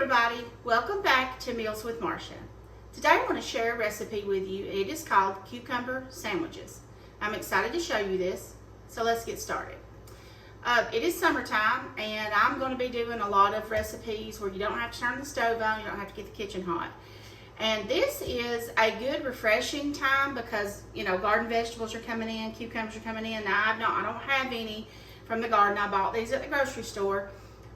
everybody, welcome back to Meals with Marsha. Today I want to share a recipe with you. It is called cucumber sandwiches. I'm excited to show you this, so let's get started. It is summertime and I'm going to be doing a lot of recipes where you don't have to turn the stove on, you don't have to get the kitchen hot. And this is a good refreshing time because, you know, garden vegetables are coming in, cucumbers are coming in. Now I don't have any from the garden. I bought these at the grocery store.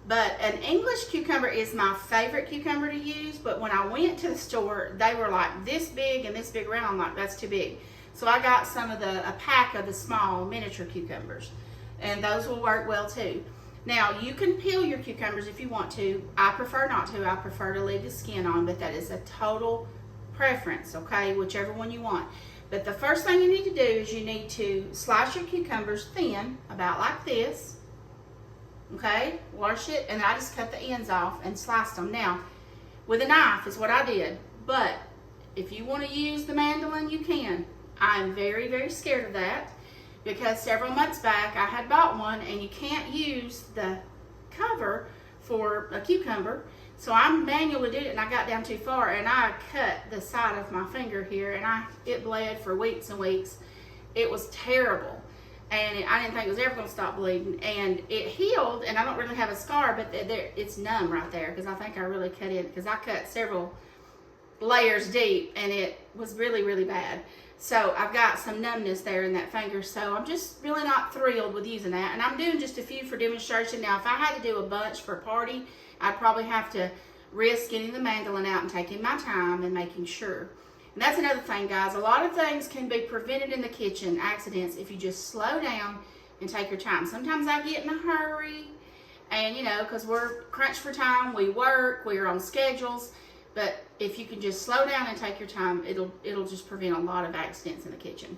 But an English cucumber is my favorite cucumber to use, but when I went to the store, they were like this big and this big around. I'm like, that's too big. So I got a pack of the small miniature cucumbers, and those will work well too. Now, you can peel your cucumbers if you want to. I prefer not to. I prefer to leave the skin on, but that is a total preference, okay? Whichever one you want. But the first thing you need to do is you need to slice your cucumbers thin, about like this. Okay, wash it, and I just cut the ends off and sliced them. Now, with a knife is what I did, but if you want to use the mandolin, you can. I'm very, very scared of that because several months back I had bought one and you can't use the cover for a cucumber. So I manually did it and I got down too far and I cut the side of my finger here and it bled for weeks and weeks. It was terrible. And I didn't think it was ever going to stop bleeding. And it healed, and I don't really have a scar, but it's numb right there because I think I really cut in, because I cut several layers deep, and it was really, really bad. So I've got some numbness there in that finger, so I'm just really not thrilled with using that. And I'm doing just a few for demonstration. Now, if I had to do a bunch for a party, I'd probably have to risk getting the mandolin out and taking my time and making sure. And that's another thing, guys. A lot of things can be prevented in the kitchen, accidents, if you just slow down and take your time. Sometimes I get in a hurry, and you know, because we're crunched for time, we work, we're on schedules. But if you can just slow down and take your time, it'll just prevent a lot of accidents in the kitchen.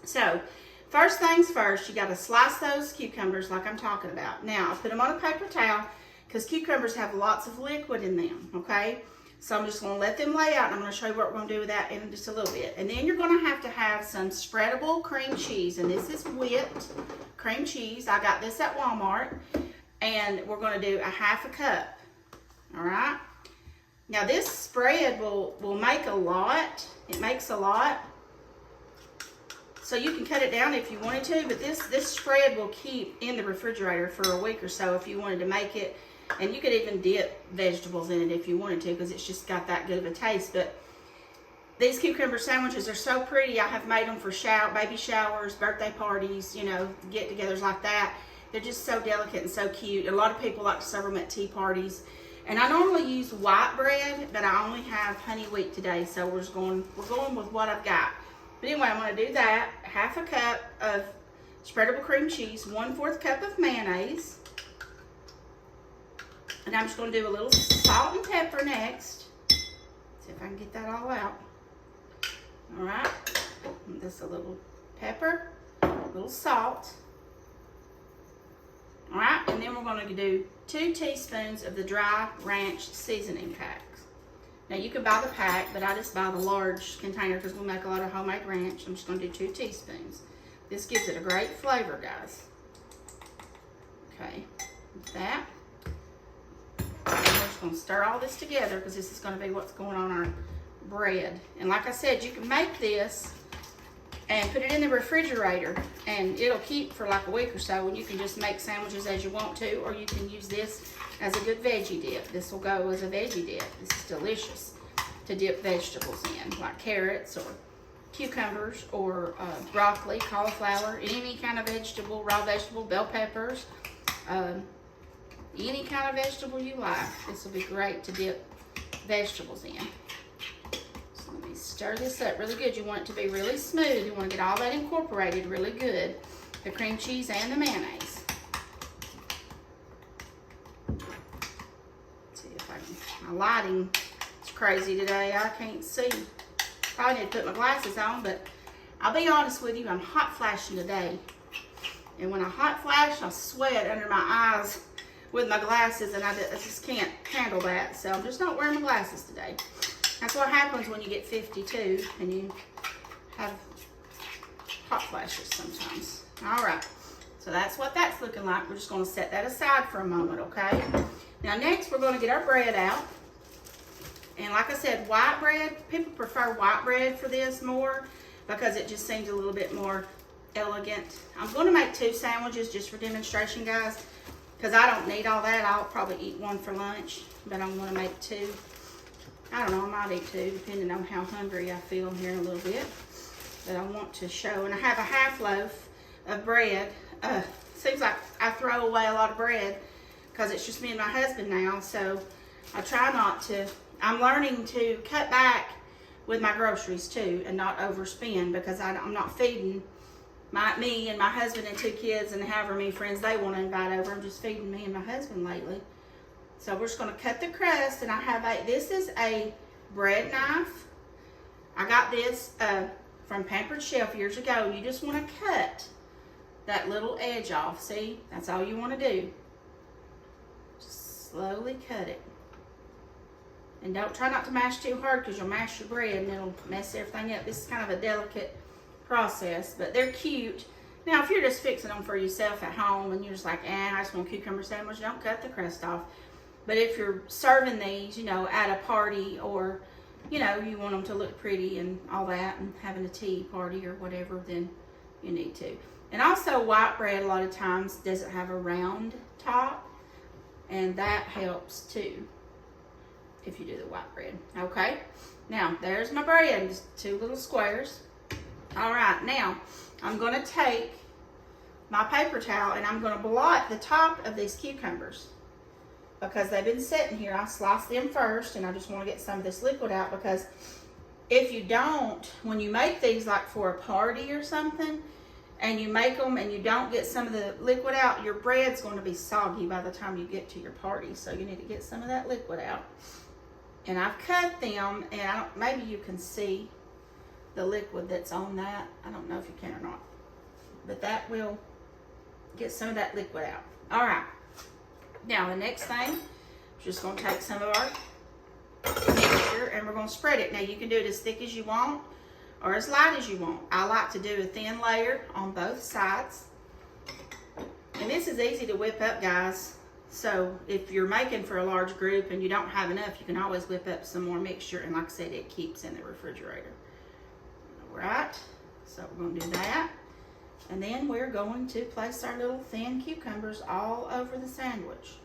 So, first things first, you got to slice those cucumbers like I'm talking about. Now, I put them on a paper towel because cucumbers have lots of liquid in them, okay? So I'm just going to let them lay out, and I'm going to show you what we're going to do with that in just a little bit. And then you're going to have some spreadable cream cheese, and this is whipped cream cheese. I got this at Walmart, and we're going to do a half a cup, all right? Now this spread will make a lot. It makes a lot. So you can cut it down if you wanted to, but this spread will keep in the refrigerator for a week or so if you wanted to make it. And you could even dip vegetables in it if you wanted to, because it's just got that good of a taste. But these cucumber sandwiches are so pretty. I have made them for baby showers, birthday parties, you know, get-togethers like that. They're just so delicate and so cute. A lot of people like to serve them at tea parties. And I normally use white bread, but I only have honey wheat today, so we're going with what I've got. But anyway, I'm going to do that. Half a cup of spreadable cream cheese, 1/4 cup of mayonnaise. And I'm just going to do a little salt and pepper next. See if I can get that all out. All right. Just a little pepper, a little salt. All right. And then we're going to do 2 teaspoons of the dry ranch seasoning packs. Now you can buy the pack, but I just buy the large container because we'll make a lot of homemade ranch. I'm just going to do 2 teaspoons. This gives it a great flavor, guys. Okay. With that. And we're just going to stir all this together because this is going to be what's going on our bread. And like I said, you can make this and put it in the refrigerator and it'll keep for like a week or so, and you can just make sandwiches as you want to, or you can use this as a good veggie dip. This will go as a veggie dip. This is delicious to dip vegetables in, like carrots or cucumbers or broccoli, cauliflower, any kind of vegetable, raw vegetable, bell peppers, any kind of vegetable you like. This will be great to dip vegetables in. So let me stir this up really good. You want it to be really smooth. You want to get all that incorporated really good. The cream cheese and the mayonnaise. Let's see if I can. My lighting is crazy today. I can't see. Probably need to put my glasses on, but I'll be honest with you, I'm hot flashing today. And when I hot flash, I sweat under my eyes with my glasses, and I just can't handle that. So I'm just not wearing my glasses today. That's what happens when you get 52 and you have hot flashes sometimes. All right, so that's what that's looking like. We're just going to set that aside for a moment, okay? Now next we're going to get our bread out. And like I said, white bread, people prefer white bread for this more because it just seems a little bit more elegant. I'm going to make 2 sandwiches just for demonstration, guys, because I don't need all that. I'll probably eat 1 for lunch, but I'm going to make 2. I don't know, I might eat 2 depending on how hungry I feel here in a little bit. But I want to show, and I have a half loaf of bread. Seems like I throw away a lot of bread because it's just me and my husband now, so I try not to. I'm learning to cut back with my groceries too and not overspend because I'm not feeding me and my husband and 2 kids and however many friends they want to invite over. I'm just feeding me and my husband lately. So we're just going to cut the crust, and I have this is a bread knife. I got this from Pampered Chef years ago. You just want to cut that little edge off. See, that's all you want to do. Just slowly cut it. And don't try not to mash too hard because you'll mash your bread and it'll mess everything up. This is kind of a delicate process, but they're cute. Now, if you're just fixing them for yourself at home and you're just like, I just want a cucumber sandwich, don't cut the crust off. But if you're serving these, at a party or, you want them to look pretty and all that and having a tea party or whatever, then you need to. And also white bread a lot of times doesn't have a round top, and that helps too if you do the white bread. Okay, now there's my bread, just 2 little squares. All right, now I'm going to take my paper towel and I'm going to blot the top of these cucumbers because they've been sitting here. I sliced them first, and I just want to get some of this liquid out because if you don't, when you make these like for a party or something, and you make them and you don't get some of the liquid out, your bread's going to be soggy by the time you get to your party. So you need to get some of that liquid out. And I've cut them, and maybe you can see the liquid that's on that. I don't know if you can or not, but that will get some of that liquid out. All right. Now the next thing, we're just going to take some of our mixture and we're going to spread it. Now you can do it as thick as you want or as light as you want. I like to do a thin layer on both sides. And this is easy to whip up, guys. So if you're making for a large group and you don't have enough, you can always whip up some more mixture. And like I said, it keeps in the refrigerator. All right, so we're going to do that. And then we're going to place our little thin cucumbers all over the sandwich.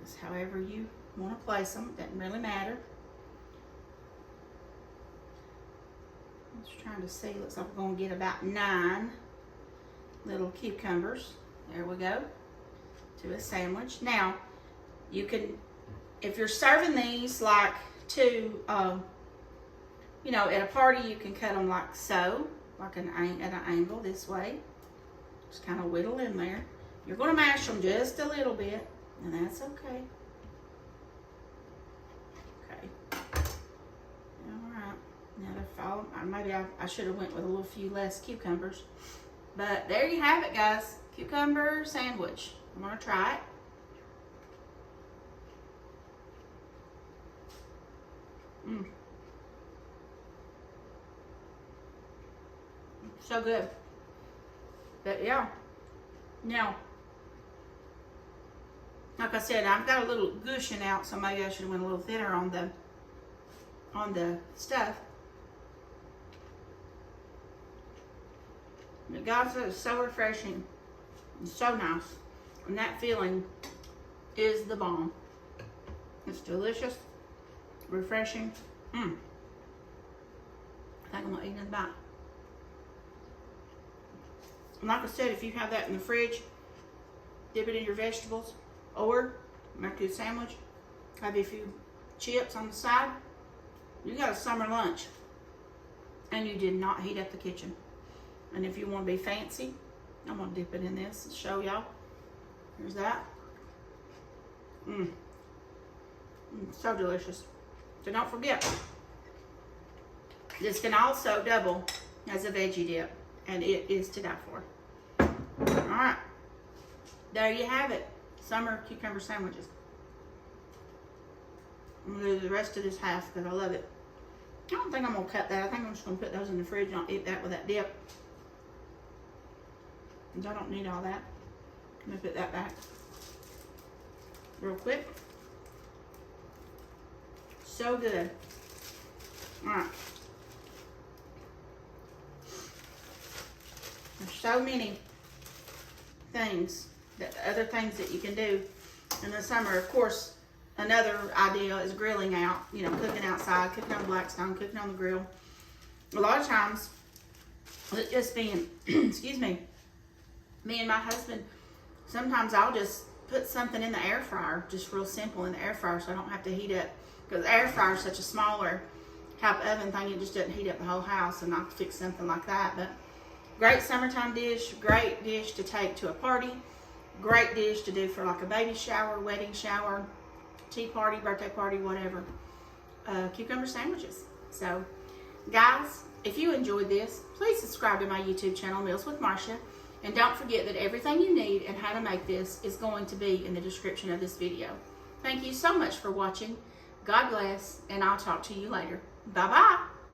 Just however you want to place them, doesn't really matter. I'm just trying to see, looks like we're going to get about 9 little cucumbers. There we go, to a sandwich. Now, you can, if you're serving these like to, at a party, you can cut them like so. Like at an angle this way. Just kind of whittle in there. You're going to mash them just a little bit, and that's okay. Okay. All right. Now they're falling. Maybe I should have went with a few less cucumbers. But there you have it, guys. Cucumber sandwich. I'm going to try it. So good. But yeah. Now, like I said, I've got a little gushing out, so maybe I should have went a little thinner on the stuff. But guys, it's so refreshing. It's so nice. And that feeling is the bomb. It's delicious, refreshing. I think I'm gonna eat another bite. And like I said, if you have that in the fridge, dip it in your vegetables, or make you a sandwich, have a few chips on the side, you got a summer lunch. And you did not heat up the kitchen. And if you want to be fancy, I'm going to dip it in this and show y'all. Here's that. So delicious. So don't forget, this can also double as a veggie dip. And it is to die for. Alright. There you have it. Summer cucumber sandwiches. I'm going to do the rest of this half because I love it. I don't think I'm going to cut that. I think I'm just going to put those in the fridge and I'll eat that with that dip. I don't need all that. I'm going to put that back real quick. So good. All right. There's so many things, other things that you can do in the summer. Of course, another idea is grilling out, you know, cooking outside, cooking on Blackstone, cooking on the grill. A lot of times, just being, excuse me and my husband, sometimes I'll just put something in the air fryer, just real simple in the air fryer, so I don't have to heat up, because the air fryer is such a smaller type oven thing, it just doesn't heat up the whole house, and I'll fix something like that. But great summertime dish, great dish to take to a party, great dish to do for like a baby shower, wedding shower, tea party, birthday party, whatever. Cucumber sandwiches. So, guys, if you enjoyed this, please subscribe to my YouTube channel, Meals with Marsha. And don't forget that everything you need and how to make this is going to be in the description of this video. Thank you so much for watching. God bless, and I'll talk to you later. Bye-bye.